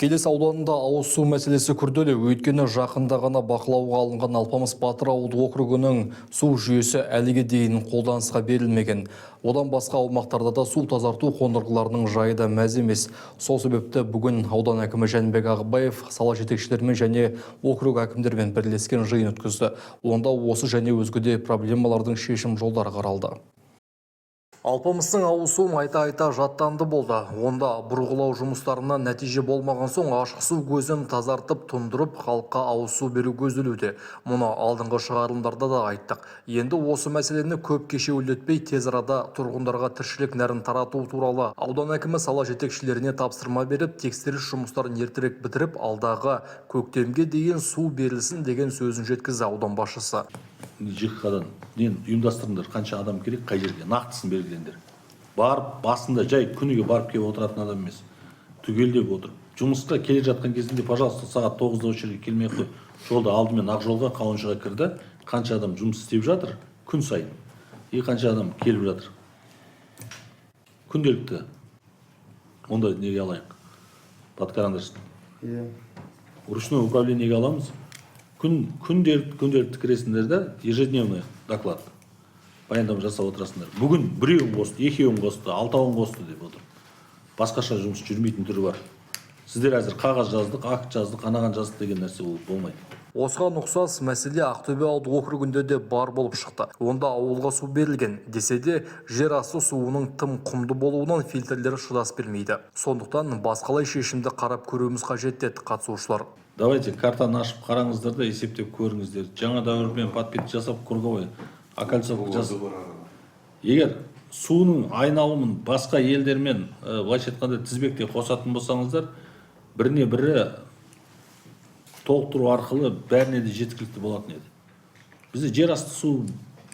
Келес ауданында ауыз су мәселесі күрделі, өйткені жақында ғана бақылауға алынған Алпамыс Батыр ауылдық округінің су жүйесі әліге дейін қолданысқа берілмеген. Одан басқа аумақтарда да су тазарту қондырғыларының жайы да мәз емес. Сол себепті бүгін аудан әкімі Жәнібек Ағыбаев сала жетекшілерімен және округ әкімдерімен бірлескен жиын өткізді. Онда осы және өзге де проблемалардың шешім жолдары қаралды. Алпамыстың ауыз суын айта жаттанды болды. Онда бұрғылау жұмыстарына нәтиже болмаған соң ашық су көзін тазартып тұндырып халыққа ауыз су беру көзделуде. Мұны алдыңғы шығарылымдарда да айттық. Енді осы мәселені көп кешеуілдетпей тез арада тұрғындарға тіршілік нәрін тарату туралы аудан әкімі сала жетекшілеріне тапсырма беріп, тексеріс жұмыстарын ертерек бітіріп, алдағы көктемге дейін су берілсін деген сөзін жеткізді аудан басшысы. ЖКХ-дан ұйымдастырыңдар, қанша адам керек, қай жерге, нақтысын белгілеңдер. Барып, басында жай күніге барып келіп отыратын адам емес. Түгелдеп отырып. Жұмысқа келе жатқан кезінде, пожалуйста, сағат 9-да осы жерге келмей қой. Жолда алдымен Ақжолға, Қауыншыға кірді. Қанша адам жұмыс істеп жатыр, күн сайын. Қанша адам келіп жатыр. Күнделікті. Онда неге алайық? Подкарандарсын. Ручное управлениеге аламыз. Күнделікті кіресіндерді ежедневный доклад баяндама жасап отырасыңдар. Бүгін біреуін қосты, екеуін қосты, алтауын қосты деп отыр. Басқаша жұмыс жүрмейтін түрі бар. Сіздер әзір қағаз жаздық, акт жаздық, анаған жаздық деген нәрсе болмайды. Осыған ұқсас мәселе Ақтөбе ауылдық округінде де бар болып шықты. Онда ауылға су берілген, десе де жер асты суының тым құмды болуынан фильтрлері шыдас бермейді. Сондықтан басқалай шешімді қарап көруіміз қажет деді қатысушылар. Давайте картаны ашып қараңыздар да есептеп көріңіздер. Жаңа дәуірмен подпись жасап круговой окольцовка жасап. Егер суының айналымын басқа елдермен былайша айтқанда тізбекте қосатын болсаңыздар, біріне бірі толықтыру арқылы бәріне де жеткілікті болатын еді. Бізде жер асты су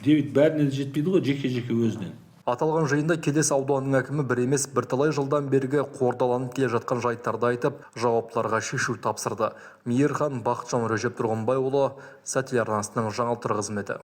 дебит бәріне де жетпейді ғой, жеке өзінен. Аталған жиында Келес ауданының әкімі бір емес бірталай жылдан бергі қордаланып келе жатқан жайттарды айтып, жауаптарға шешу тапсырды. Мейірхан Бақытжан Режеп Тұрғынбайұлы, Сәтел арнасының жаңалықтар қызметі.